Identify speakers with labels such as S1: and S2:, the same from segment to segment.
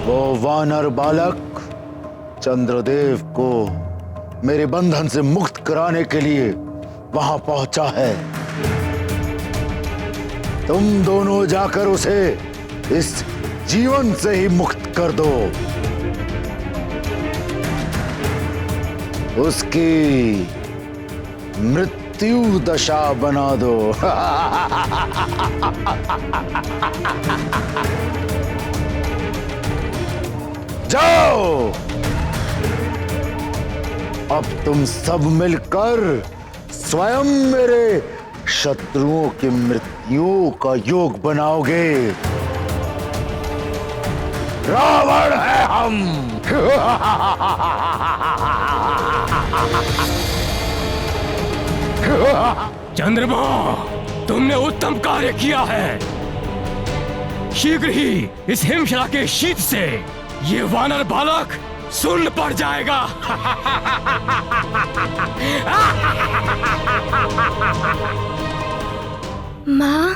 S1: वो वानर बालक चंद्रदेव को मेरे बंधन से मुक्त कराने के लिए वहां पहुंचा है। तुम दोनों जाकर उसे इस जीवन से ही मुक्त कर दो, उसकी मृत्यु दशा बना दो। जाओ, अब तुम सब मिलकर स्वयं मेरे शत्रुओं की मृत्यु का योग बनाओगे। रावण है हम।
S2: चंद्रमा, तुमने उत्तम कार्य किया है। शीघ्र ही इस हिमशिला के शीत से ये वानर बालक सुन्न पड़ जाएगा।
S3: माँ,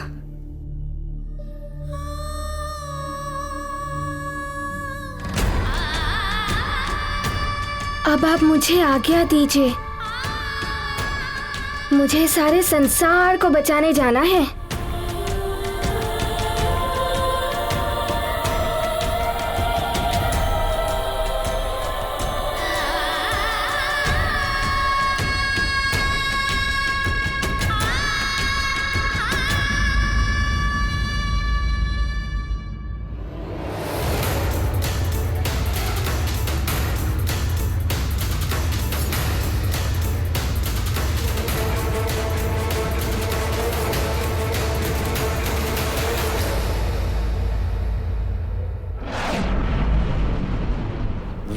S3: अब आप मुझे आज्ञा दीजिए। मुझे सारे संसार को बचाने जाना है।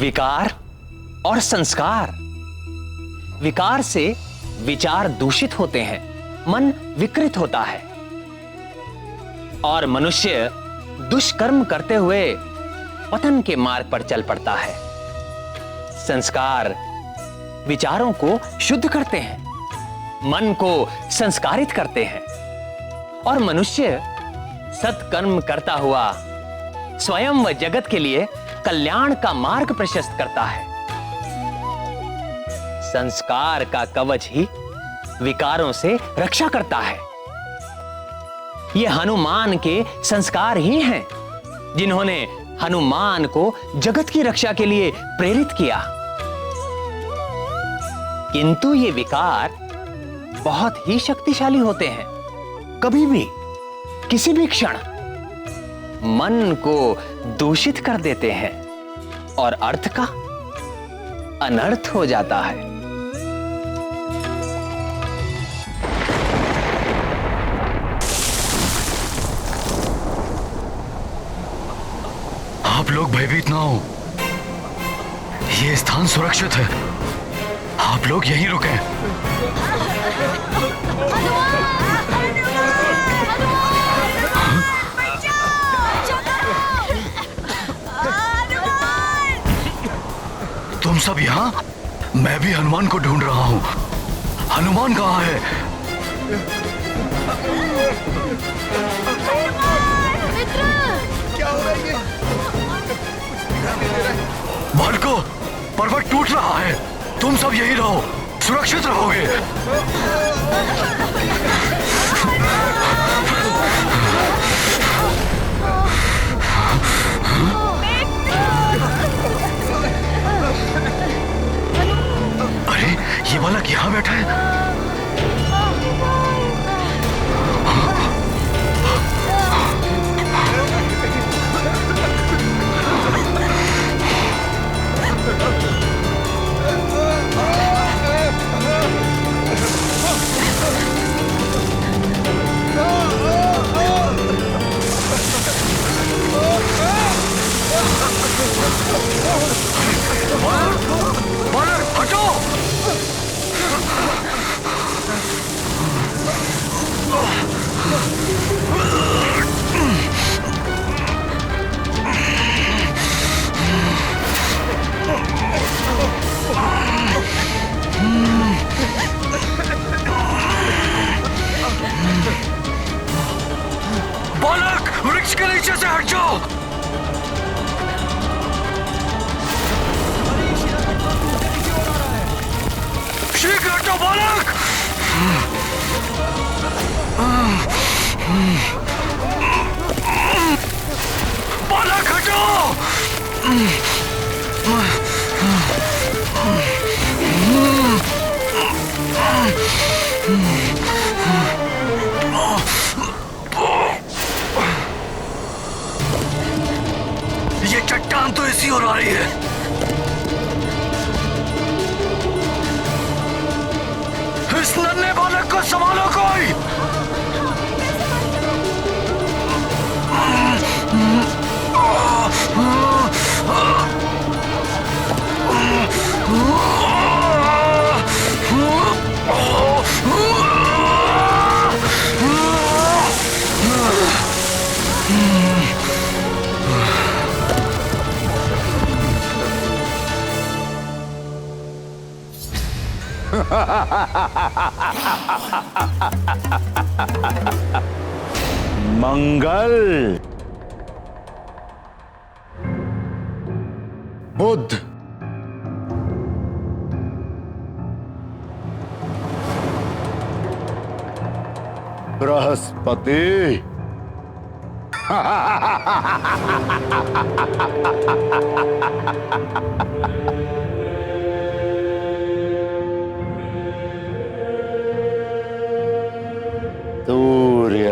S4: विकार और संस्कार। विकार से विचार दूषित होते हैं, मन विकृत होता है और मनुष्य दुष्कर्म करते हुए पतन के मार्ग पर चल पड़ता है। संस्कार विचारों को शुद्ध करते हैं, मन को संस्कारित करते हैं और मनुष्य सत्कर्म करता हुआ स्वयं व जगत के लिए कल्याण का मार्ग प्रशस्त करता है। संस्कार का कवच ही विकारों से रक्षा करता है। ये हनुमान के संस्कार ही हैं जिन्होंने हनुमान को जगत की रक्षा के लिए प्रेरित किया। किंतु ये विकार बहुत ही शक्तिशाली होते हैं। कभी भी किसी भी क्षण मन को दूषित कर देते हैं और अर्थ का अनर्थ हो जाता है।
S5: आप लोग भयभीत ना हो, ये स्थान सुरक्षित है। आप लोग यहीं रुकें। तुम सब यहाँ? मैं भी हनुमान को ढूंढ रहा हूँ। हनुमान कहाँ है? क्या हो रहा है? बालको, पर्वत टूट रहा है। तुम सब यहीं रहो, सुरक्षित रहोगे। अरे, ये बालक यहाँ बैठा है। बालक, हटो! बालक, वृक्ष के नीचे से हट जाओ। ये चट्टान तो इसी ओर आ रही है। इस नन्हे बालक को संभालो कोई।
S1: मंगल, बुध, बृहस्पति, सूर्य,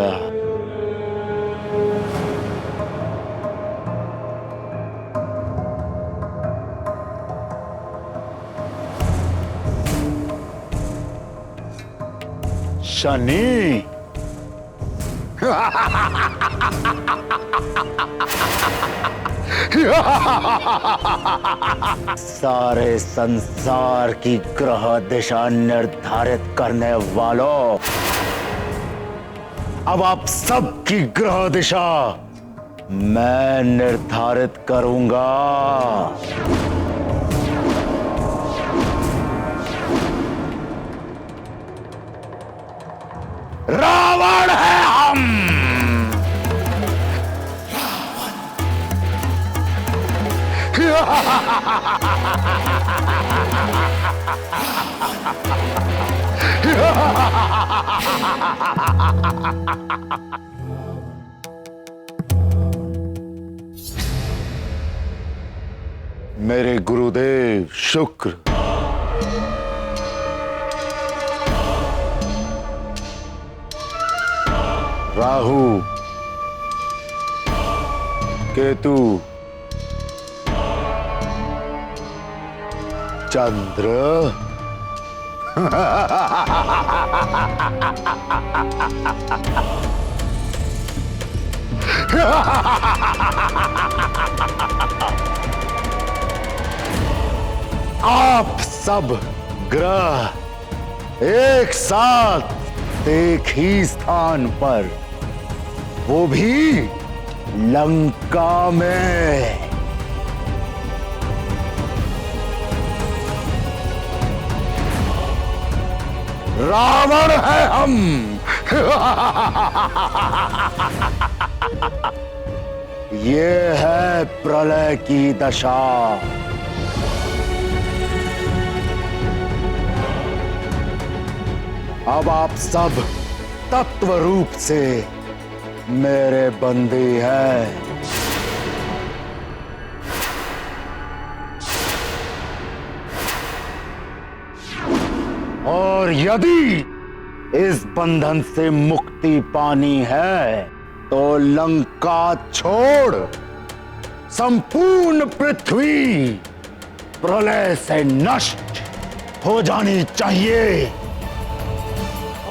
S1: शनि, सारे संसार की ग्रह दिशा निर्धारित करने वालों, अब आप सबकी ग्रह दिशा मैं निर्धारित करूंगा। रावण है हम। मेरे गुरुदेव शुक्र, राहु, केतु, चंद्र, आप सब ग्रह एक साथ एक ही स्थान पर, वो भी लंका में। रावण है हम। ये है प्रलय की दशा। अब आप सब तत्व रूप से मेरे बंदी हैं। और यदि इस बंधन से मुक्ति पानी है तो लंका छोड़ संपूर्ण पृथ्वी प्रलय से नष्ट हो जानी चाहिए,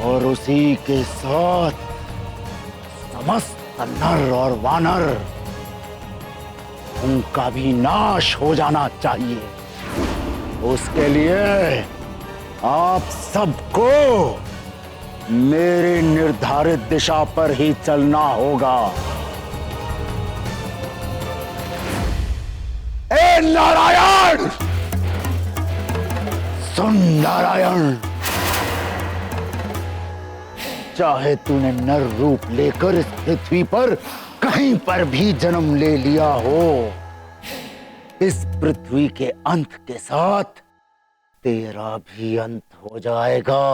S1: और उसी के साथ समस्त नर और वानर, उनका भी नाश हो जाना चाहिए। उसके लिए आप सबको मेरे निर्धारित दिशा पर ही चलना होगा। ए नारायण, सुन नारायण, चाहे तूने नर रूप लेकर इस पृथ्वी पर कहीं पर भी जन्म ले लिया हो, इस पृथ्वी के अंत के साथ तेरा भी अंत हो जाएगा।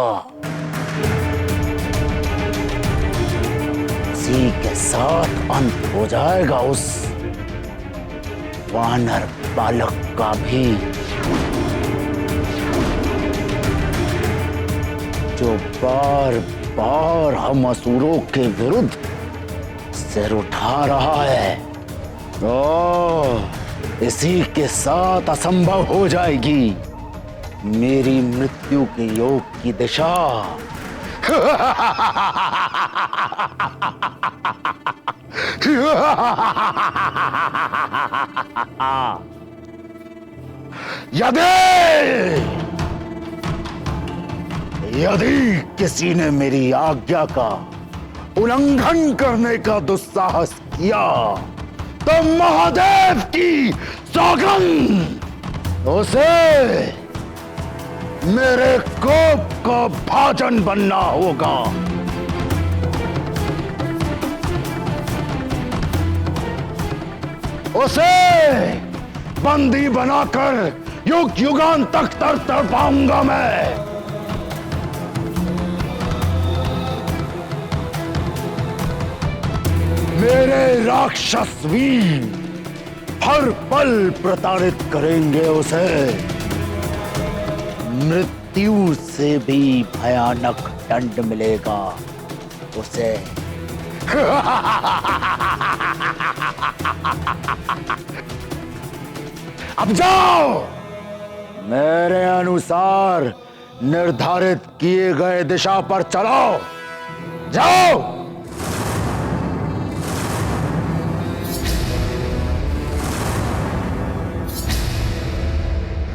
S1: इसी के साथ अंत हो जाएगा उस वानर बालक का भी, जो बार बार हम असुरों के विरुद्ध सिर उठा रहा है, इसी के साथ असंभव हो जाएगी मेरी मृत्यु के योग की दिशा। यदि किसी ने मेरी आज्ञा का उल्लंघन करने का दुस्साहस किया तो महादेव की सौगंध उसे मेरे कोप का भाजन बनना होगा। उसे बंदी बनाकर युग युगांत तक तड़पाऊंगा मैं। मेरे राक्षस वीर हर पल प्रताड़ित करेंगे उसे। मृत्यु से भी भयानक दंड मिलेगा उसे। अब जाओ, मेरे अनुसार निर्धारित किए गए दिशा पर चलो। जाओ।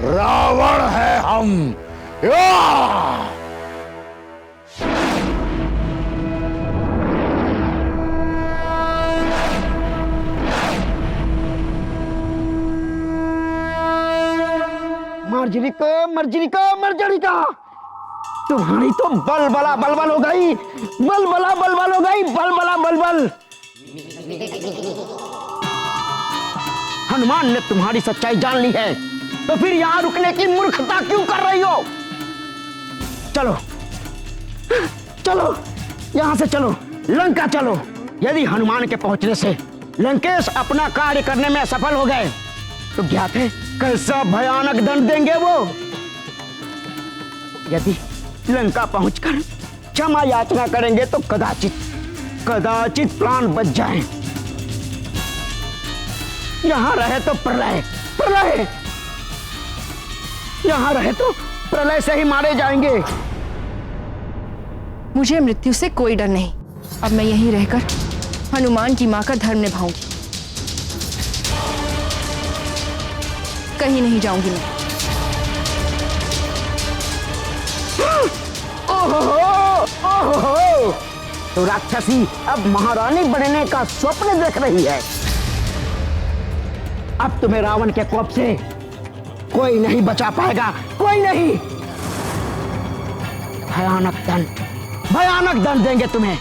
S1: रावण है हम।
S6: मर्जरिका तुम्हारी तो बलबला बलबल हो गई, बलबला बलबल हो गई, बलबला बलबल। हनुमान ने तुम्हारी सच्चाई जान ली है, तो फिर यहां रुकने की मूर्खता क्यों कर रही हो? चलो चलो, यहां से चलो, लंका चलो। यदि हनुमान के पहुंचने से लंकेश अपना कार्य करने में असफल हो गए तो ज्ञात है कैसा भयानक दंड देंगे वो। यदि लंका पहुंचकर क्षमा याचना करेंगे तो कदाचित प्राण बच जाएं। यहां रहे तो प्रलय, यहां रहे तो प्रलय से ही मारे जाएंगे।
S7: मुझे मृत्यु से कोई डर नहीं। अब मैं यहीं रहकर हनुमान की मां का धर्म निभाऊंगी, कहीं नहीं जाऊंगी मैं।
S6: ओहो, तो राक्षसी अब महारानी बनने का स्वप्न देख रही है। अब तुम्हें रावण के कोप से कोई नहीं बचा पाएगा, कोई नहीं। भयानक दंड देंगे तुम्हें।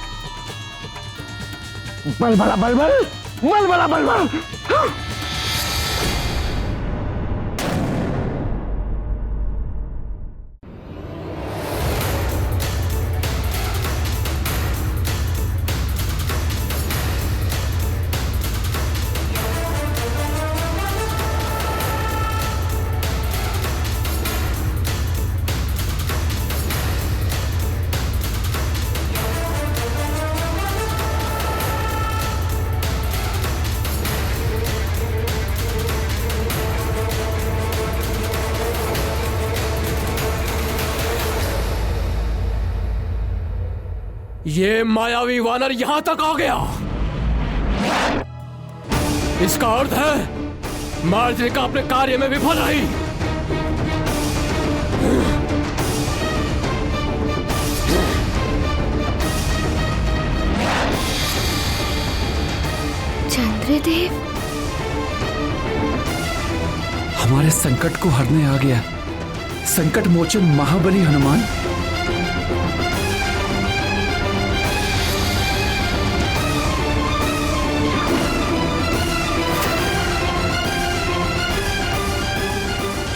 S6: बलबला बलबल, बलबला बलबल। हाँ।
S2: ये मायावी वानर यहां तक आ गया। इसका अर्थ है मार्जरिका अपने कार्य में विफल रही।
S3: चंद्रदेव
S5: हमारे संकट को हरने आ गया संकट मोचन महाबली हनुमान।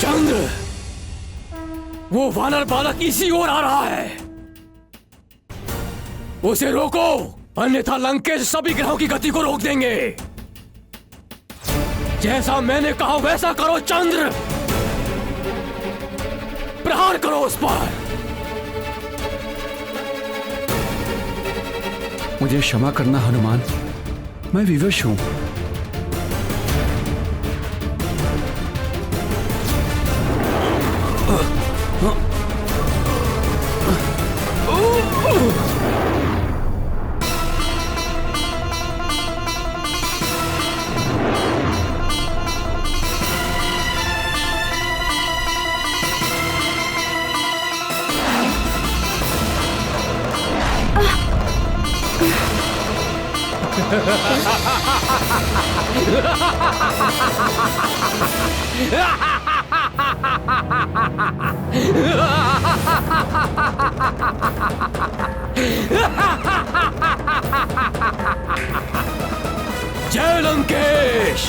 S2: चंद्र, वो वानर बालक इसी ओर आ रहा है। उसे रोको, अन्यथा लंकेश सभी ग्रहों की गति को रोक देंगे। जैसा मैंने कहा वैसा करो चंद्र। प्रहार करो उस पर।
S5: मुझे क्षमा करना हनुमान, मैं विवश हूं।
S2: जय लंकेश।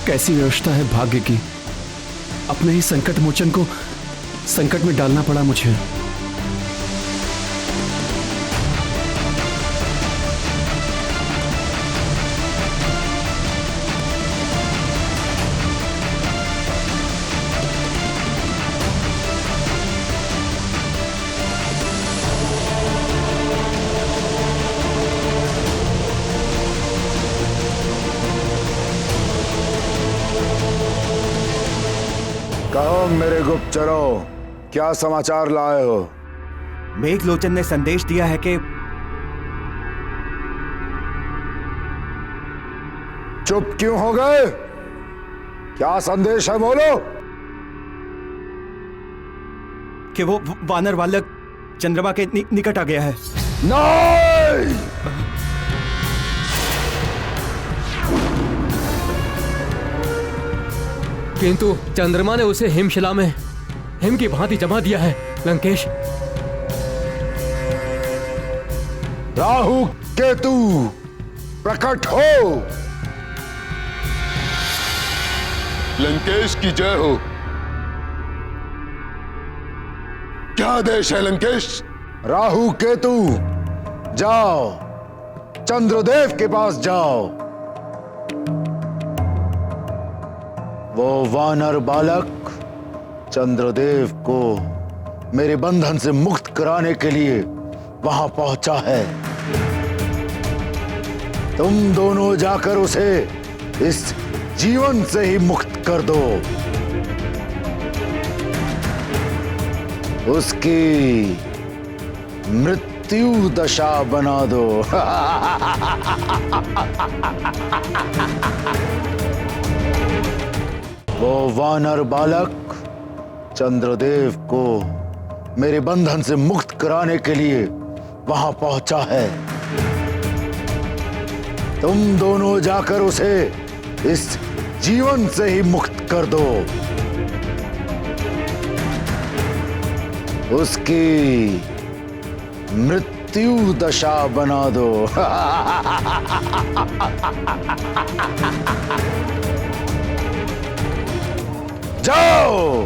S5: कैसी व्यवस्था है भाग्य की, अपने ही संकट मोचन को संकट में डालना पड़ा मुझे।
S1: कहो मेरे गुप्तचरों, क्या समाचार लाए हो?
S8: मेघलोचन ने संदेश दिया है कि
S1: चुप क्यों हो गए? क्या संदेश है, बोलो।
S8: कि वो वानर बालक चंद्रमा के निकट आ गया है।
S1: नहीं!
S2: किंतु चंद्रमा ने उसे हिमशिला में हिम की भांति जमा दिया है लंकेश।
S1: राहु केतु प्रकट हो।
S9: लंकेश की जय हो। क्या आदेश है लंकेश?
S1: राहु केतु जाओ, चंद्रदेव के पास जाओ। वो वानर बालक चंद्रदेव को मेरे बंधन से मुक्त कराने के लिए वहां पहुंचा है। तुम दोनों जाकर उसे इस जीवन से ही मुक्त कर दो। उसकी मृत्यु दशा बना दो। वो वानर बालक चंद्रदेव को मेरे बंधन से मुक्त कराने के लिए वहां पहुंचा है। तुम दोनों जाकर उसे इस जीवन से ही मुक्त कर दो। उसकी मृत्यु दशा बना दो। जाओ,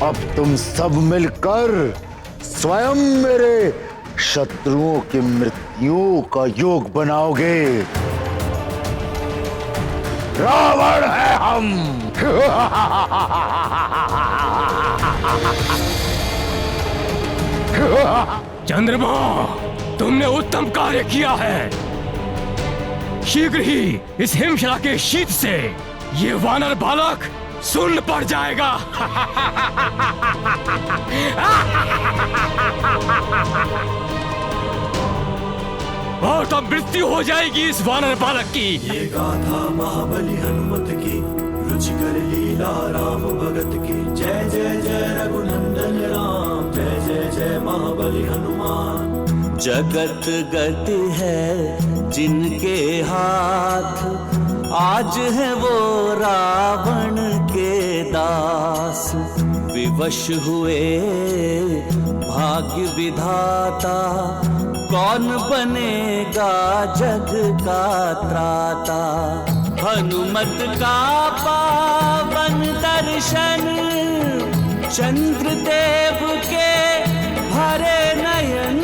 S1: अब तुम सब मिलकर स्वयं मेरे शत्रुओं की मृत्युओं का योग बनाओगे। रावण है हम।
S2: चंद्रमा, तुमने उत्तम कार्य किया है। शीघ्र ही इस हिमशिला के शीत से ये वानर बालक सुन्न पड़ जाएगा। और तब मृत्यु हो जाएगी इस वानर बालक की।
S10: ये गाथा महाबली हनुमत की, रुचिकर लीला राम भगत की। जय जय जय रघुनंदन राम, जय जय जय महाबली हनुमान। जगत गति है जिनके हाथ, आज है वो रावण के दास। विवश हुए भाग्य विधाता, कौन बनेगा जग का त्राता। हनुमत का पावन दर्शन, चंद्रदेव के भरे नयन।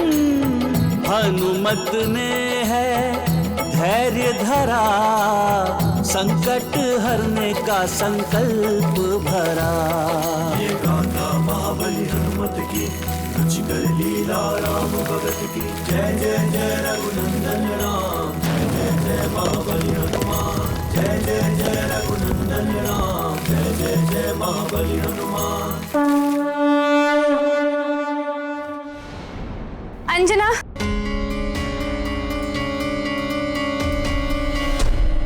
S10: हनुमत ने है धैर्य धरा, संकट हरने का संकल्प भरा। ये गाथा महाबली हनुमत की, रुचिकर लीला राम भगत की। जय जय जय रघुनंदन राम, जय जय जय महाबली हनुमान। जय जय जय रघुनंदन राम, जय जय जय महाबली हनुमान।
S11: अंजना,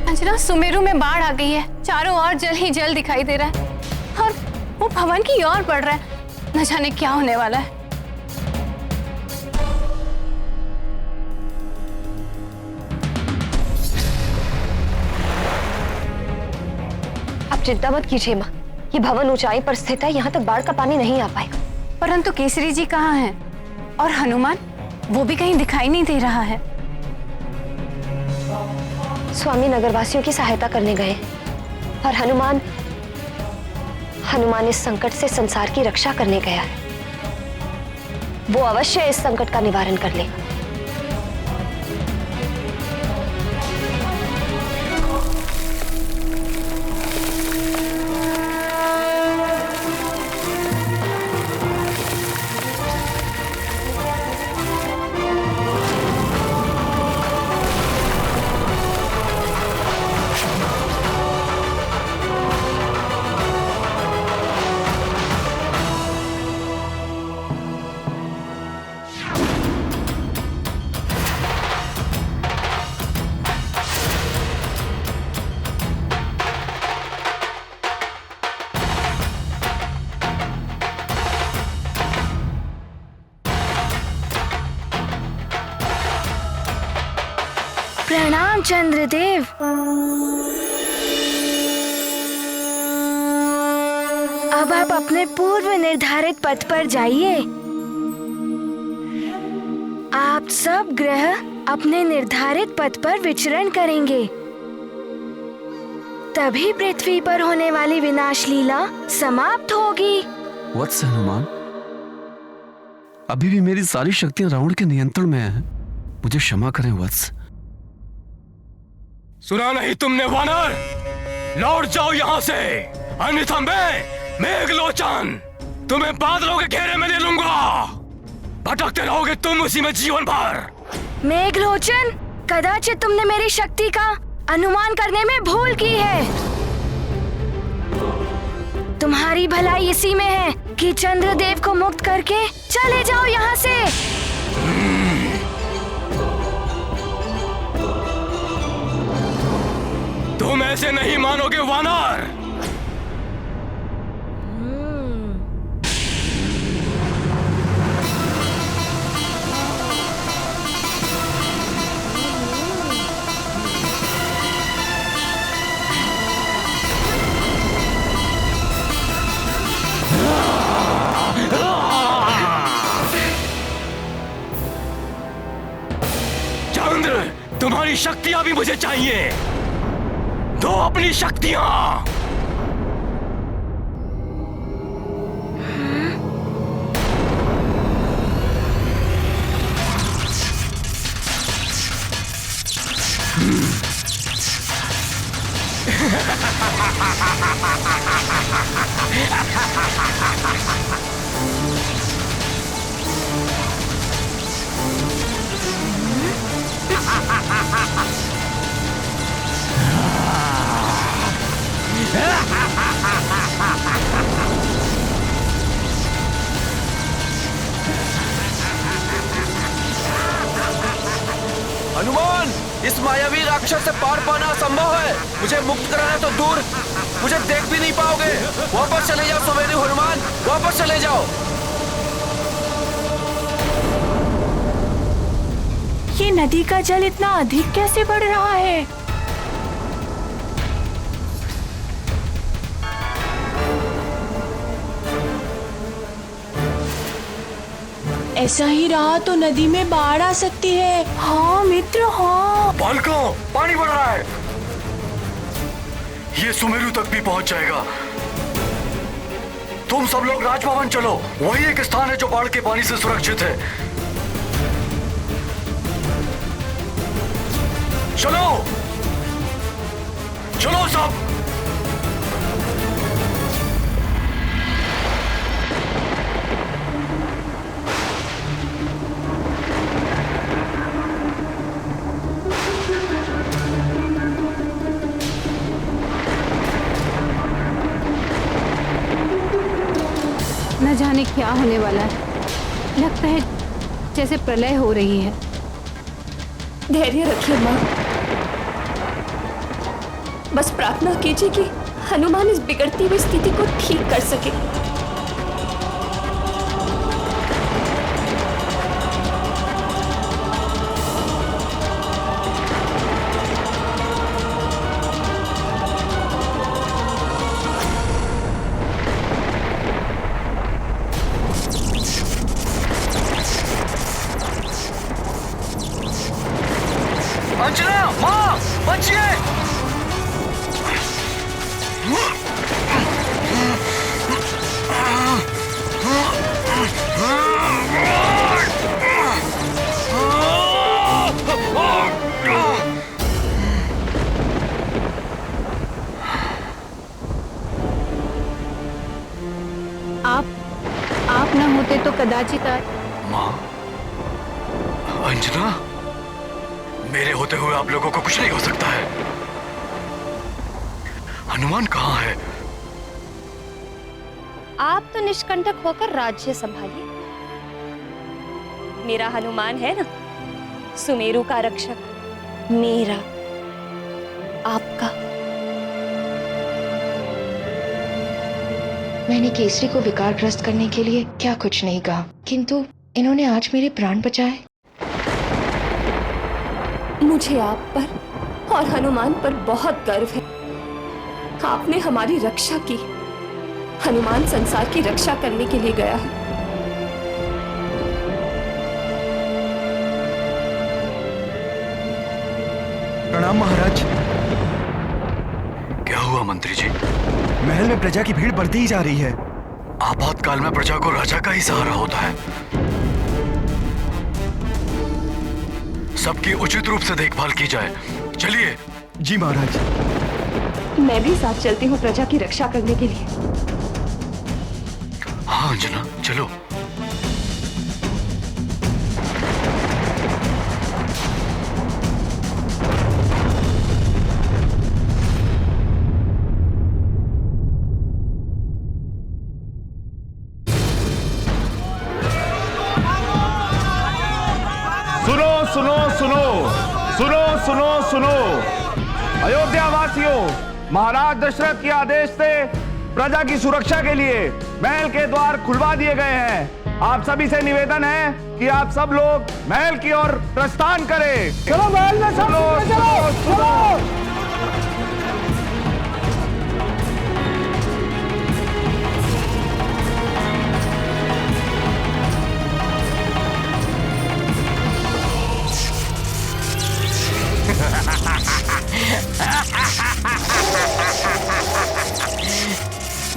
S11: अंजना, सुमेरु में बाढ़ आ गई है। चारों ओर जल ही जल दिखाई दे रहा है और वो भवन की ओर बढ़ रहा है। न जाने क्या होने वाला है।
S7: आप चिंता मत कीजिए माँ, ये भवन ऊंचाई पर स्थित है, यहाँ तक बाढ़ का पानी नहीं आ पाएगा।
S11: परंतु केसरी जी कहाँ हैं? और हनुमान, वो भी कहीं दिखाई नहीं दे रहा है।
S7: स्वामी नगरवासियों की सहायता करने गए और हनुमान इस संकट से संसार की रक्षा करने गया है। वो अवश्य इस संकट का निवारण कर लेगा।
S3: प्रणाम चंद्रदेव। अब आप अपने पूर्व निर्धारित पथ पर जाइए। आप सब ग्रह अपने निर्धारित पथ पर विचरण करेंगे, तभी पृथ्वी पर होने वाली विनाश लीला समाप्त होगी।
S5: वत्स हनुमान, अभी भी मेरी सारी शक्तियां रावण के नियंत्रण में है। मुझे क्षमा करें वत्स।
S2: सुना नहीं तुमने वानर? लौट जाओ यहाँ से, अन्यथा मैं मेघलोचन तुम्हें बादलों के घेरे में ले लूंगा। भटकते रहोगे तुम उसी में जीवन भर।
S3: मेघलोचन, कदाचित तुमने मेरी शक्ति का अनुमान करने में भूल की है। तुम्हारी भलाई इसी में है कि चंद्रदेव को मुक्त करके चले जाओ यहाँ से।
S2: तुम ऐसे नहीं मानोगे वानर। चंद्र, तुम्हारी शक्तियां भी मुझे चाहिए। दो अपनी शक्तियां।
S5: हनुमान, इस मायावी राक्षस से पार पाना असंभव है। मुझे मुक्त कराना तो दूर, मुझे देख भी नहीं पाओगे। वापस चले जाओ सुमेरु हनुमान, वापस चले जाओ।
S11: ये नदी का जल इतना अधिक कैसे बढ़ रहा है?
S12: ऐसा ही रहा तो नदी में बाढ़ आ सकती है। हाँ मित्र, हाँ।
S13: बालकों, पानी बढ़ रहा है। ये सुमेरु तक भी पहुंच जाएगा। तुम सब लोग राजभवन चलो, वही एक स्थान है जो बाढ़ के पानी से सुरक्षित है। चलो चलो सब।
S11: न जाने क्या होने वाला है। लगता है जैसे प्रलय हो रही है।
S12: धैर्य रखिए माँ, बस प्रार्थना कीजिए कि हनुमान इस बिगड़ती हुई स्थिति को ठीक कर सके।
S13: अंजना, माँ, बचिए।
S11: आप ना होते तो कदाचित
S13: माँ, अंजना, मेरे होते हुए आप लोगों को कुछ नहीं हो सकता है। हनुमान कहाँ है?
S14: आप तो निष्कंटक होकर राज्य संभालिए। मेरा हनुमान है ना, सुमेरु का रक्षक, मेरा, आपका।
S7: मैंने केसरी को विकारग्रस्त करने के लिए क्या कुछ नहीं कहा, किंतु इन्होंने आज मेरे प्राण बचाए।
S12: मुझे आप पर और हनुमान पर बहुत गर्व है। आपने हमारी रक्षा की। हनुमान संसार की रक्षा करने के लिए गया है।
S8: प्रणाम महाराज।
S13: क्या हुआ मंत्री जी?
S8: महल में प्रजा की भीड़ बढ़ती ही जा रही है।
S13: आपातकाल में प्रजा को राजा का ही सहारा होता है। सबकी उचित रूप से देखभाल की जाए। चलिए।
S8: जी महाराज।
S12: मैं भी साथ चलती हूँ प्रजा की रक्षा करने के लिए।
S13: हाँ अंजना, चलो।
S15: सुनो सुनो सुनो सुनो सुनो सुनो, अयोध्या वासियों, महाराज दशरथ के आदेश से प्रजा की सुरक्षा के लिए महल के द्वार खुलवा दिए गए हैं। आप सभी से निवेदन है कि आप सब लोग महल की ओर प्रस्थान करें। चलो महल में सब चलो।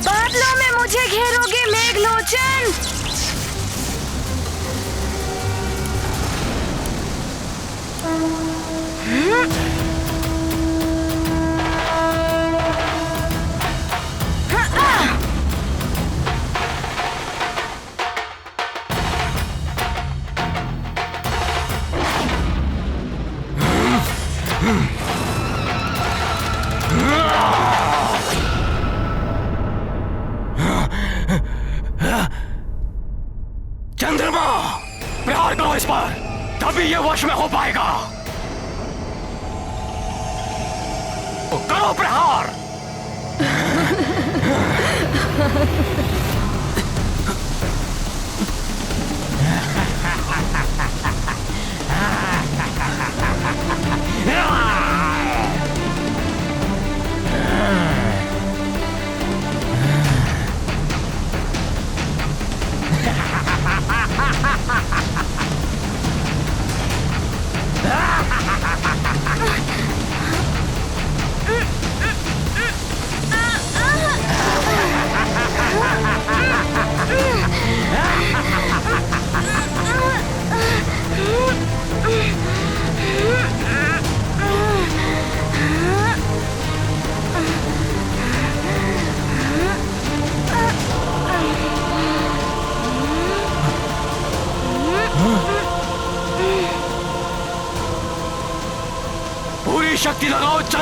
S3: बादलों में मुझे घेरोगे मेघलोचन।
S2: चंद्रमा, प्रहार करो इस पर, तभी ये वश में हो पाएगा। तो करो प्रहार।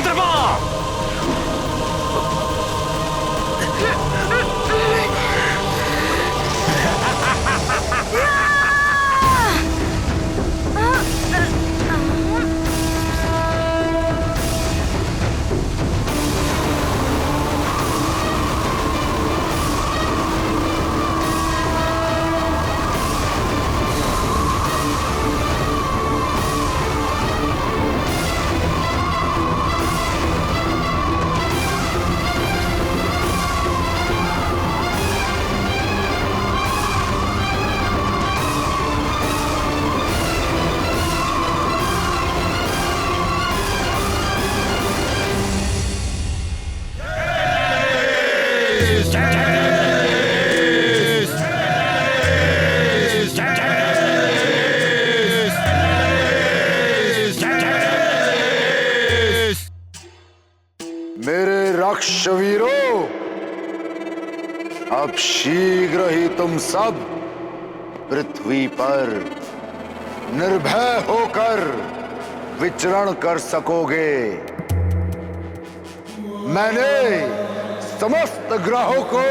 S2: चंद्रमा!
S1: मेरे राक्षवीरों, अब शीघ्र ही तुम सब पृथ्वी पर निर्भय होकर विचरण कर सकोगे। मैंने समस्त ग्रहों को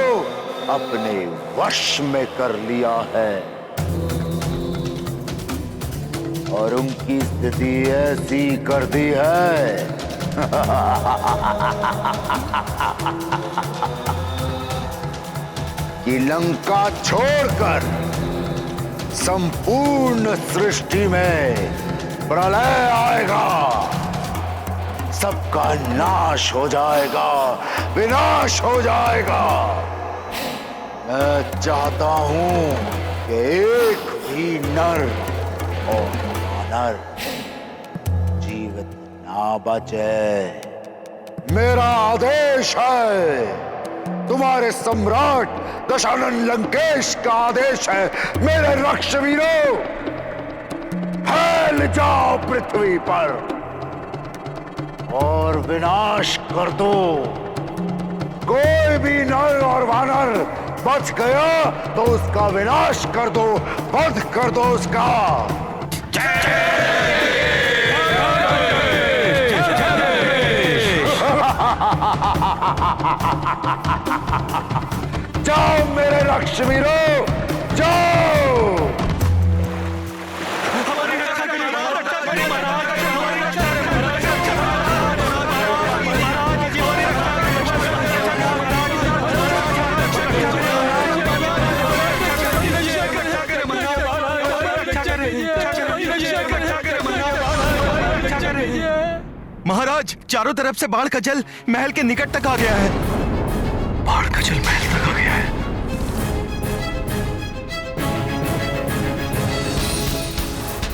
S1: अपने वश में कर लिया है और उनकी स्थिति ऐसी कर दी है कि लंका छोड़कर संपूर्ण सृष्टि में प्रलय आएगा, सबका नाश हो जाएगा, विनाश हो जाएगा। मैं चाहता हूं कि एक भी नर और वानर जीवित ना बचे। मेरा आदेश है, तुम्हारे सम्राट दशानन लंकेश का आदेश है। मेरे राक्षवीरों, फैल जाओ पृथ्वी पर और विनाश कर दो। कोई भी नर और वानर बच गया तो उसका विनाश कर दो, वध कर दो उसका। जाओ मेरे राक्षवीरों, जाओ।
S8: महाराज, चारों तरफ से बाढ़ का जल महल के निकट तक आ गया है। बाढ़ का जल महल तक आ गया है।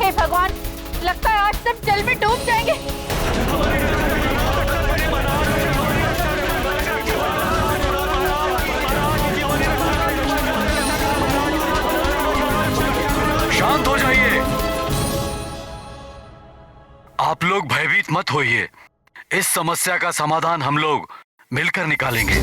S11: हे भगवान, लगता है आज सब जल में डूब जाएंगे।
S13: शांत हो जाइए। आप लोग भयभीत मत होइए। इस समस्या का समाधान हम लोग मिलकर निकालेंगे।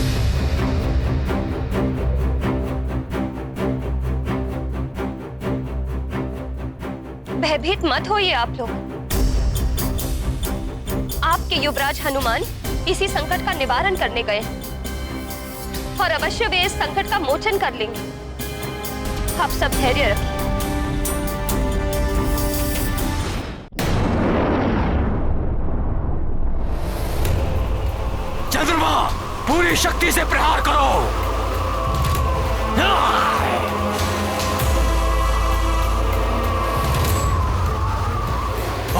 S14: भयभीत मत होइए आप लोग। आपके युवराज हनुमान इसी संकट का निवारण करने गए और अवश्य वे इस संकट का मोचन कर लेंगे। आप सब धैर्य रखें।
S2: चंद्रमा, पूरी शक्ति से प्रहार करो।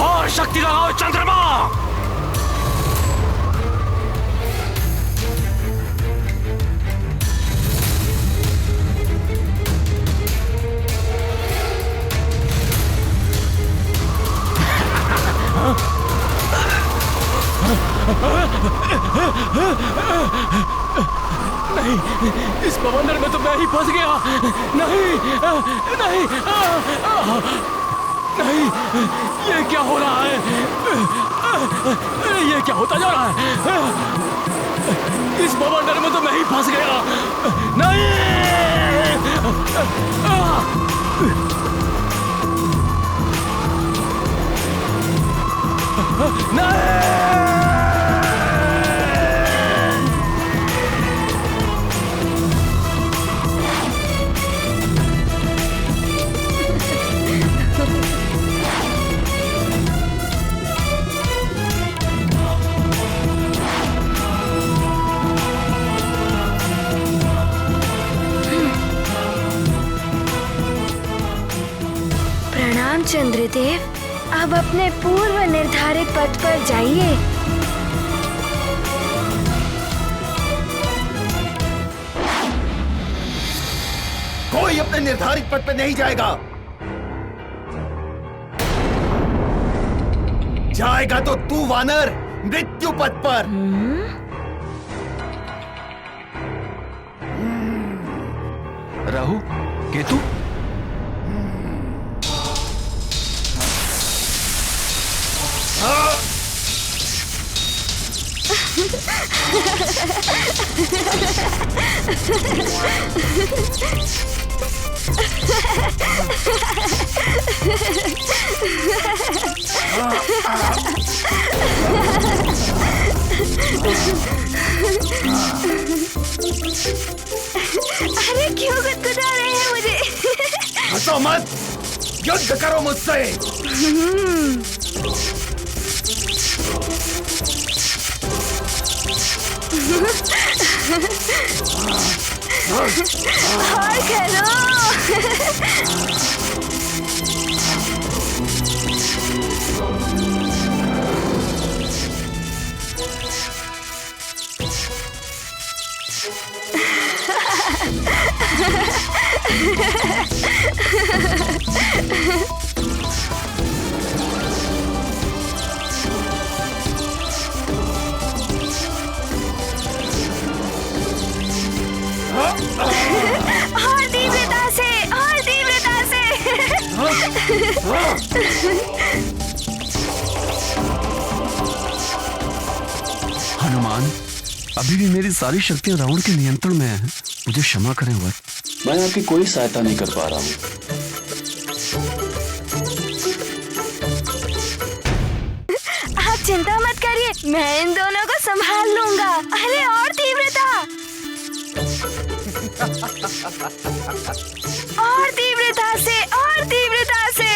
S2: और शक्ति लगाओ चंद्रमा। नहीं, इस बवंडर में तो मैं ही फंस गया। नहीं, नहीं, नहीं, ये क्या हो रहा है? ये क्या होता जा रहा है? इस बवंडर में तो मैं ही फंस गया। नहीं, नहीं।
S3: चंद्रदेव, अब अपने पूर्व निर्धारित पथ पर जाइए।
S1: कोई अपने निर्धारित पथ पे नहीं जाएगा। जाएगा तो तू वानर मृत्यु पथ पर।
S8: राहु, केतु,
S3: अरे क्यों गुदगुदा रहे हैं मुझे?
S1: हंसो मत, युद्ध करो मुझसे।
S3: और करो। और तीव्रता से, और तीव्रता से।
S13: हनुमान, अभी भी मेरी सारी शक्तियां रावण के नियंत्रण में हैं। मुझे क्षमा करें वत।
S16: मैं आपकी कोई सहायता नहीं कर पा रहा हूँ।
S3: आप चिंता मत करिए, मैं इन दोनों को संभाल लूंगा। अरे और तीव्रता, और तीव्रता से, और तीव्रता से।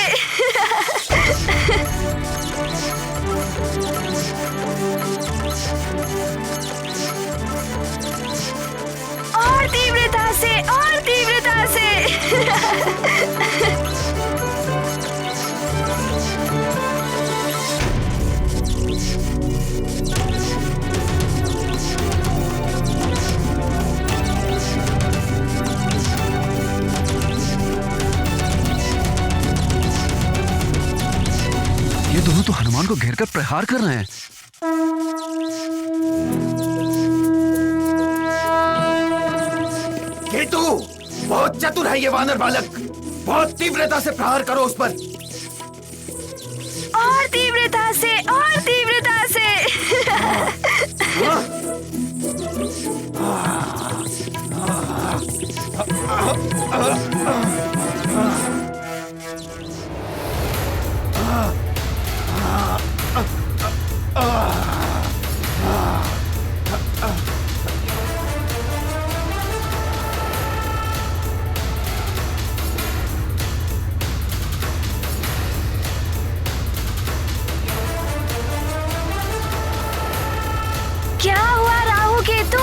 S3: और तीव्रता से, और तीव्रता से।
S13: ये दोनों तो हनुमान को घेर कर प्रहार कर रहे हैं।
S1: केतु, बहुत चतुर है ये वानर बालक। बहुत तीव्रता से प्रहार करो उस पर।
S3: और तीव्रता से, और तीव्रता से। क्या हुआ राहु केतु?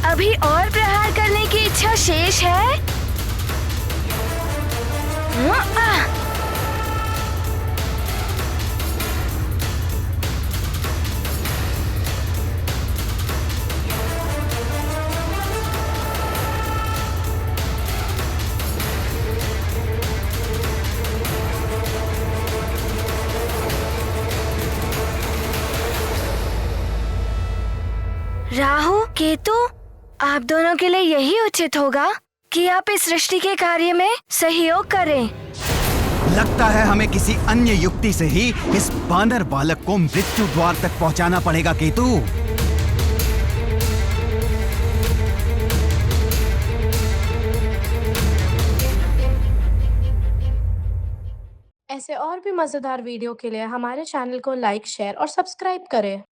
S3: अभी और प्रहार करने की इच्छा शेष है? राहु केतु, आप दोनों के लिए यही उचित होगा कि आप इस सृष्टि के कार्य में सहयोग करें।
S8: लगता है हमें किसी अन्य युक्ति से ही इस बानर बालक को मृत्यु द्वार तक पहुंचाना पड़ेगा केतु।
S17: ऐसे और भी मजेदार वीडियो के लिए हमारे चैनल को लाइक, शेयर और सब्सक्राइब करें।